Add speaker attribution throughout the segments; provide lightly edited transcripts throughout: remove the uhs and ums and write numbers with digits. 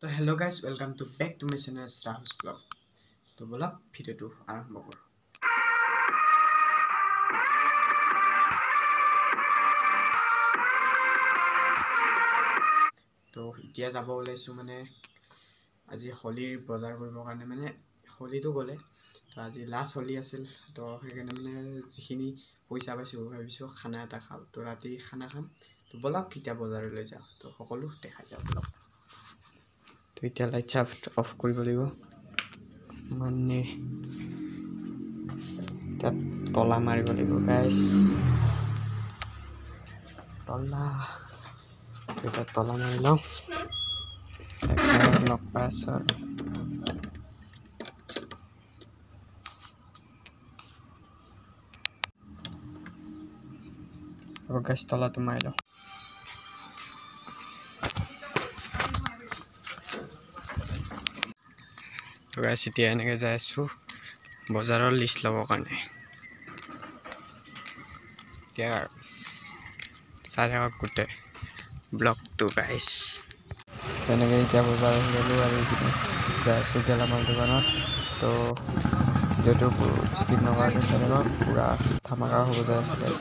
Speaker 1: তো hello' guys welcome to back to my channel Rahul blog. তো বলক ভিডিঅ'টো আৰম্ভ কৰোঁ। তো এতিয়া যাব ওলাইছোঁ মানে আজি হোলীৰ বজাৰ কৰিবৰ কাৰণে, মানে হোলীটো গ'লে তো আজি লাষ্ট হোলী আছিল। তো সেইকাৰণে মানে যিখিনি পইচা পাইছোঁ ভাবিছোঁ খানা এটা খাওঁ। তো ৰাতি খানা খাম। তো বলক এতিয়া বজাৰলৈ যাওঁ। তো সকলো দেখাই যাওঁ বলক। তো এতিয়া লাইট চাফ অফ কৰিব লাগিব, মানে তাত তলা মাৰিব লাগিব গাইজ। তলা মাৰি লওঁ, লগ পাই আছোঁ আৰু গাইজ তলাটো মাৰি লওঁ। তো গাইজ এতিয়া এনেকৈ যাই আছোঁ বজাৰৰ লিষ্ট ল'বৰ কাৰণে। এতিয়া চাই থাকক গোটেই ব্লগটো গাইজ। তেনেকৈ এতিয়া বজাৰ গ'লোঁ আৰু এইপিনে যাই আছোঁ গেলামাল দোকানত। তো ভিডিঅ'টো স্কিপ নকৰাকৈ চাই থাকক, পূৰা ধামাকা হ'ব যাই আছে গাইজ।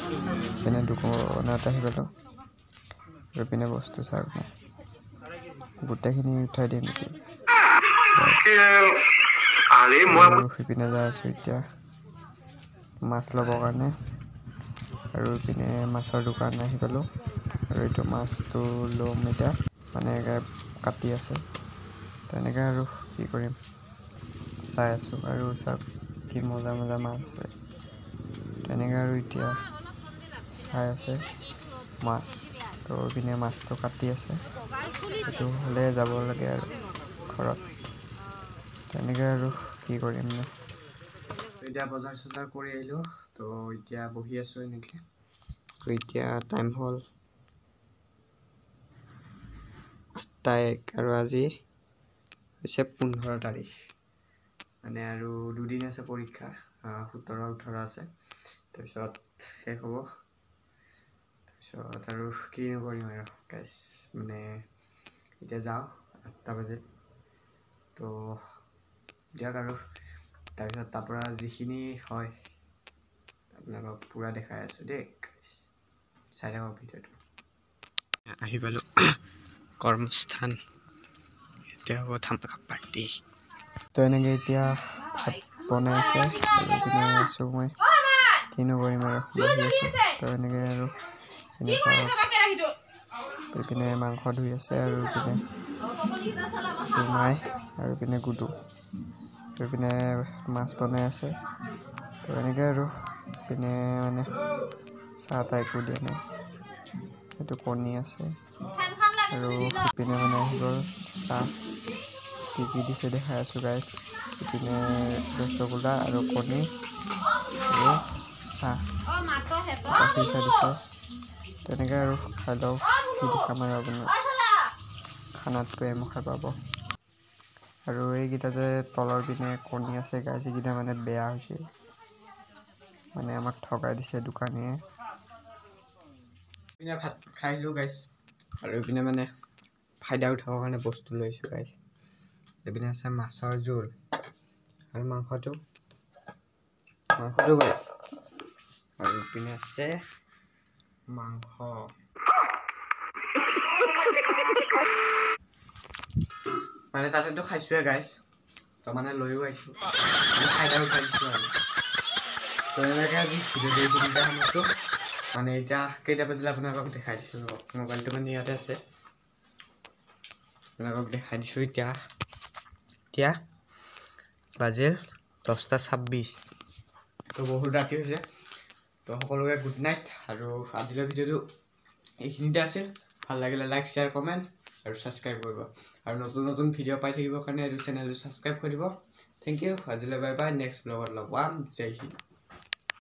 Speaker 1: পিনে দোকানত আহি পালোঁ আৰু পিনে বস্তু চাওক নাই, গোটেইখিনি উঠাই দিম নেকি। সিপিনে যাই আছোঁ এতিয়া মাছ ল'বৰ কাৰণে, আৰু ইপিনে মাছৰ দোকান আহি পালোঁ। আৰু এইটো মাছটো ল'ম এতিয়া, মানে কাটি আছে। তেনেকৈ আৰু কি কৰিম চাই আছোঁ, আৰু চাওক কি মজা মজা মাছ আছে। তেনেকৈ আৰু এতিয়া চাই আছে মাছ। তো ইপিনে মাছটো কাটি আছে, সেইটো হ'লে যাব লাগে আৰু ঘৰত। তেনেকৈ আৰু কি কৰিম নে। এতিয়া বজাৰ চজাৰ কৰি আহিলোঁ। তো এতিয়া বহি আছোঁ এনেকৈ। তো এতিয়া টাইম হ'ল 8:01 আৰু আজি হৈছে 15 তাৰিখ, মানে আৰু দুদিন আছে পৰীক্ষা, 17-18 আছে। তাৰপিছত শেষ হ'ব। তাৰপিছত আৰু কি নকৰিম আৰু গাইজ, মানে এতিয়া যাওঁ 8টা বাজে। তো দিয়ক আৰু তাৰপিছত তাৰপৰা যিখিনি হয় আপোনালোকক পূৰা দেখাই আছোঁ দেই গাইজ, চাই থাকক ভিডিঅ'টো। আহি পালোঁ কৰ্মস্থান, এতিয়া হ'ব ধামাকা পাৰ্টি। তো এনেকৈ এতিয়া ভাত বনাই আছে আৰু পিনে আছোঁ মই, কিনো কৰিম আৰু বহি আছোঁ। তো এনেকৈ আৰু ইপিনে মাংস ধুই আছে, আৰু ইপিনে মাই, আৰু ইপিনে গুডু, আৰু ইপিনে মাছ বনাই আছে। তো এনেকৈ আৰু ইপিনে মানে চাহ তাহ একো দিয়া নাই, সেইটো কণী আছে। আৰু ইপিনে মানে আহি গ'ল চাহ, কি কি দিছে দেখাই আছোঁ গাইজ। ইপিনে ৰসগোল্লা আৰু কণী আৰু চাহ, গাখীৰ চাহ দিছে। তেনেকৈ আৰু খাই লওঁ, কি দেখাম আৰু আপোনাৰ খানাতটো এমুখা পাব। আৰু এইকেইটা যে তলৰ পিনে কণী আছে গাইজ, এইকেইটা মানে বেয়া হৈছে, মানে আমাক ঠগাই দিছে দোকানীয়ে। এইপিনে ভাত খাই আহিলোঁ গাইজ, আৰু এইপিনে মানে ফাইদা উঠাবৰ কাৰণে বস্তু লৈছোঁ গাইজ। এইপিনে আছে মাছৰ জোল আৰু মাংসটো আৰু ইপিনে আছে মাংস। মানে তাতেতো খাইছোঁৱে গাইজ, তো মানে লৈও আহিছোঁ, ফাইদা উঠাই দিছোঁ আৰু। তো এনেকৈ আজি ভিডিঅ'টো এইখিনিতে সামৰিছোঁ। মানে এতিয়া কেইটা বাজিলে আপোনালোকক দেখাই দিছোঁ, মোবাইলটো মানে ইয়াতে আছে, আপোনালোকক দেখাই দিছোঁ। এতিয়া বাজিল 10:26। তো বহুত ৰাতি হৈছে। তো সকলোকে গুড নাইট, আৰু আজিলৈ ভিডিঅ'টো এইখিনিতে আছিল। ভাল লাগিলে লাইক, শ্বেয়াৰ, কমেণ্ট আৰু ছাবস্ক্ৰাইব কৰিব, আৰু নতুন নতুন ভিডিঅ' পাই থাকিবৰ কাৰণে এইটো চেনেলটো ছাবস্ক্ৰাইব কৰি দিব। Thank you. আজিলৈ বাই বাই, নেক্সট ব্লগত লগ পাম। জয় হিন্দ।